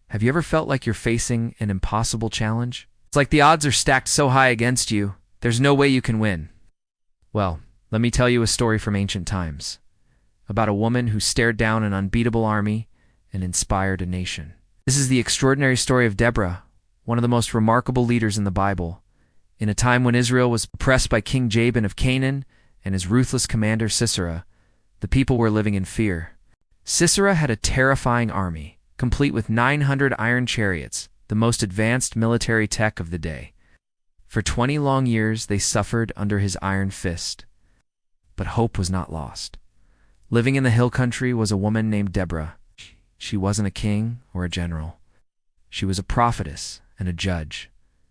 Have you ever felt like you're facing an impossible challenge? It's like the odds are stacked so high against you, there's no way you can win. Well, let me tell you a story from ancient times about a woman who stared down an unbeatable army and inspired a nation. This is the extraordinary story of Deborah, one of the most remarkable leaders in the Bible. In a time when Israel was oppressed by King Jabin of Canaan and his ruthless commander Sisera, the people were living in fear. Sisera had a terrifying army, complete with 900 iron chariots, the most advanced military tech of the day. For 20 long years they suffered under his iron fist. But hope was not lost. Living in the hill country was a woman named Deborah. She wasn't a king or a general. She was a prophetess and a judge,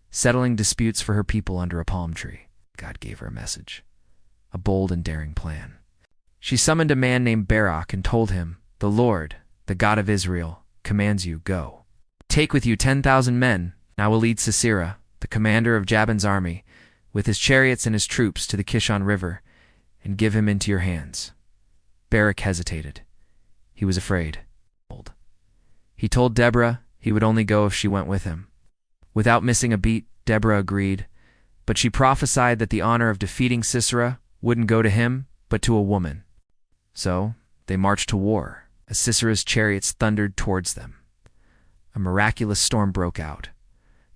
settling disputes for her people under a palm tree. God gave her a message, a bold and daring plan. She summoned a man named Barak and told him, "The Lord, the God of Israel, commands you, go. Take with you 10,000 men. I will lead Sisera, the commander of Jabin's army, with his chariots and his troops to the Kishon River, and give him into your hands." Barak hesitated. He was afraid. He told Deborah he would only go if she went with him. Without missing a beat, Deborah agreed, but she prophesied that the honor of defeating Sisera wouldn't go to him, but to a woman. So they marched to war, as Sisera's chariots thundered towards them. A miraculous storm broke out,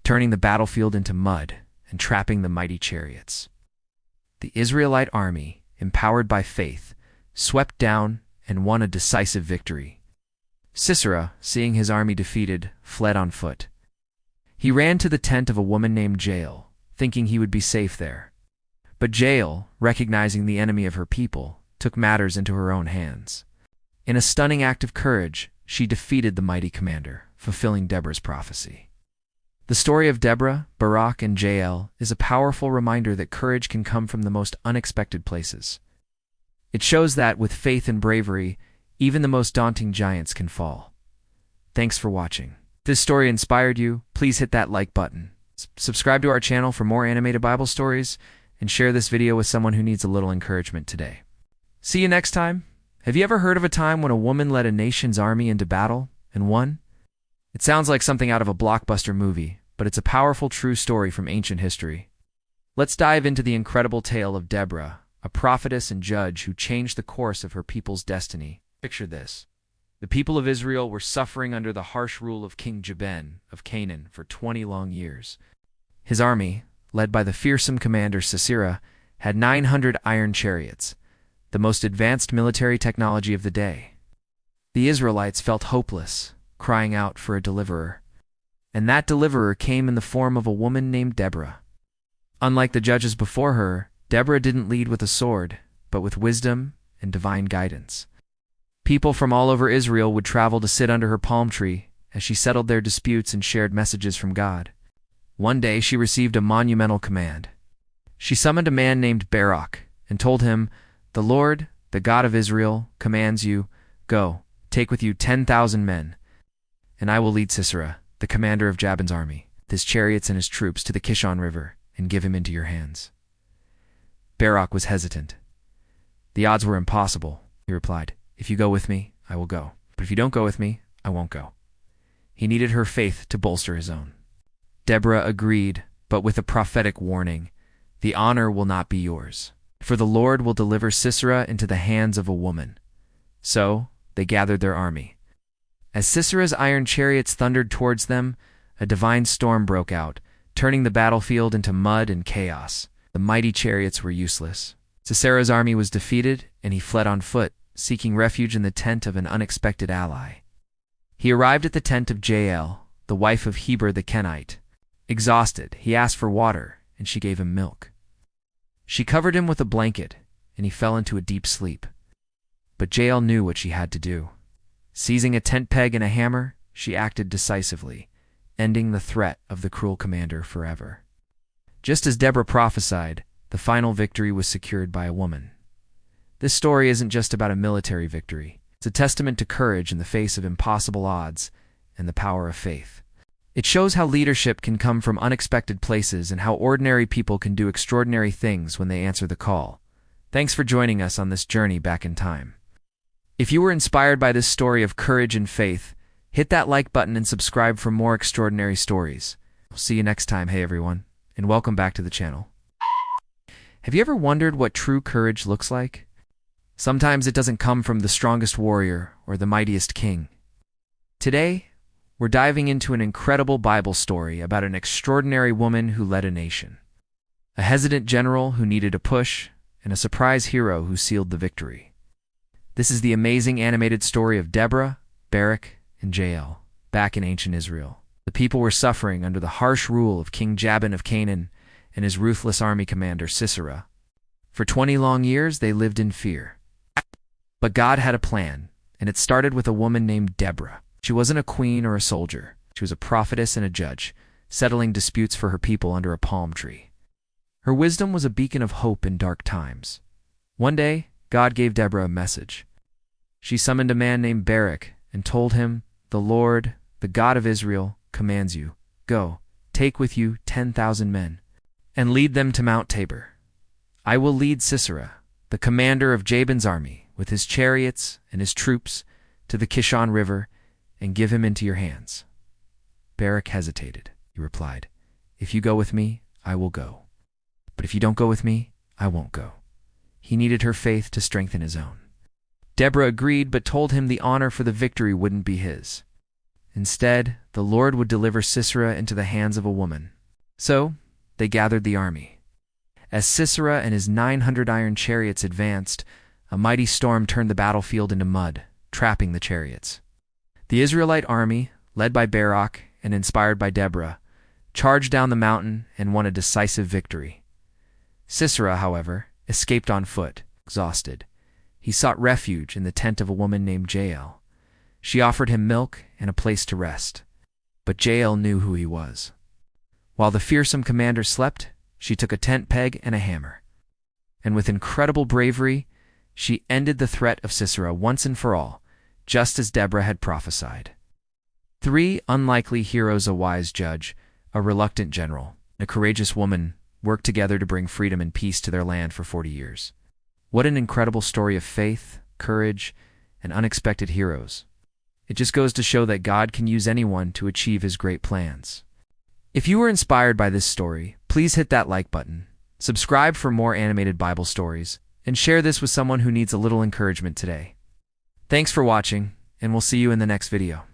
turning the battlefield into mud and trapping the mighty chariots. The Israelite army, empowered by faith, swept down and won a decisive victory. Sisera, seeing his army defeated, fled on foot. He ran to the tent of a woman named Jael, thinking he would be safe there. But Jael, recognizing the enemy of her people, took matters into her own hands. In a stunning act of courage, she defeated the mighty commander, fulfilling Deborah's prophecy. The story of Deborah, Barak, and Jael is a powerful reminder that courage can come from the most unexpected places. It shows that, with faith and bravery, even the most daunting giants can fall. Thanks for watching. If this story inspired you, please hit that like button. Subscribe to our channel for more animated Bible stories, and share this video with someone who needs a little encouragement today. See you next time. Have you ever heard of a time when a woman led a nation's army into battle and won? It sounds like something out of a blockbuster movie, but it's a powerful true story from ancient history. Let's dive into the incredible tale of Deborah, a prophetess and judge who changed the course of her people's destiny. Picture this. The people of Israel were suffering under the harsh rule of King Jabin of Canaan for 20 long years. His army, led by the fearsome commander Sisera, had 900 iron chariots, the most advanced military technology of the day. The Israelites felt hopeless, crying out for a deliverer. And that deliverer came in the form of a woman named Deborah. Unlike the judges before her, Deborah didn't lead with a sword, but with wisdom and divine guidance. People from all over Israel would travel to sit under her palm tree as she settled their disputes and shared messages from God. One day she received a monumental command. She summoned a man named Barak and told him, "The Lord, the God of Israel, commands you, go, take with you 10,000 men, and I will lead Sisera, the commander of Jabin's army, with his chariots and his troops to the Kishon River, and give him into your hands." Barak was hesitant. "The odds were impossible," he replied. "If you go with me, I will go. But if you don't go with me, I won't go." He needed her faith to bolster his own. Deborah agreed, but with a prophetic warning: "The honor will not be yours, for the Lord will deliver Sisera into the hands of a woman." So they gathered their army. As Sisera's iron chariots thundered towards them, a divine storm broke out, turning the battlefield into mud and chaos. The mighty chariots were useless. Sisera's army was defeated, and he fled on foot, seeking refuge in the tent of an unexpected ally. He arrived at the tent of Jael, the wife of Heber the Kenite. Exhausted, he asked for water, and she gave him milk. She covered him with a blanket, and he fell into a deep sleep. But Jael knew what she had to do. Seizing a tent peg and a hammer, she acted decisively, ending the threat of the cruel commander forever. Just as Deborah prophesied, the final victory was secured by a woman. This story isn't just about a military victory. It's a testament to courage in the face of impossible odds and the power of faith. It shows how leadership can come from unexpected places and how ordinary people can do extraordinary things when they answer the call. Thanks for joining us on this journey back in time. If you were inspired by this story of courage and faith, Hit that like button and subscribe for more extraordinary stories. We'll see you next time. Hey everyone, and welcome back to the channel. Have you ever wondered what true courage looks like? Sometimes it doesn't come from the strongest warrior or the mightiest king. Today, we're diving into an incredible Bible story about an extraordinary woman who led a nation. A hesitant general who needed a push, and a surprise hero who sealed the victory. This is the amazing animated story of Deborah, Barak, and Jael, back in ancient Israel. The people were suffering under the harsh rule of King Jabin of Canaan and his ruthless army commander Sisera. For 20 long years, they lived in fear. But God had a plan, and it started with a woman named Deborah. She wasn't a queen or a soldier. She was a prophetess and a judge, settling disputes for her people under a palm tree. Her wisdom was a beacon of hope in dark times. One day, God gave Deborah a message. She summoned a man named Barak and told him, "The Lord, the God of Israel, commands you, go, take with you 10,000 men, and lead them to Mount Tabor. I will lead Sisera, the commander of Jabin's army, with his chariots and his troops, to the Kishon River, and give him into your hands." Barak hesitated. He replied, "If you go with me, I will go. But if you don't go with me, I won't go." He needed her faith to strengthen his own. Deborah agreed, but told him the honor for the victory wouldn't be his. Instead, the Lord would deliver Sisera into the hands of a woman. So, they gathered the army. As Sisera and his 900 iron chariots advanced, a mighty storm turned the battlefield into mud, trapping the chariots. The Israelite army, led by Barak and inspired by Deborah, charged down the mountain and won a decisive victory. Sisera, however, escaped on foot, exhausted. He sought refuge in the tent of a woman named Jael. She offered him milk and a place to rest. But Jael knew who he was. While the fearsome commander slept, she took a tent peg and a hammer. And with incredible bravery, she ended the threat of Sisera once and for all, just as Deborah had prophesied. 3 unlikely heroes, a wise judge, a reluctant general, and a courageous woman, worked together to bring freedom and peace to their land for 40 years. What an incredible story of faith, courage, and unexpected heroes. It just goes to show that God can use anyone to achieve his great plans. If you were inspired by this story, please hit that like button, subscribe for more animated Bible stories, and share this with someone who needs a little encouragement today. Thanks for watching, and we'll see you in the next video.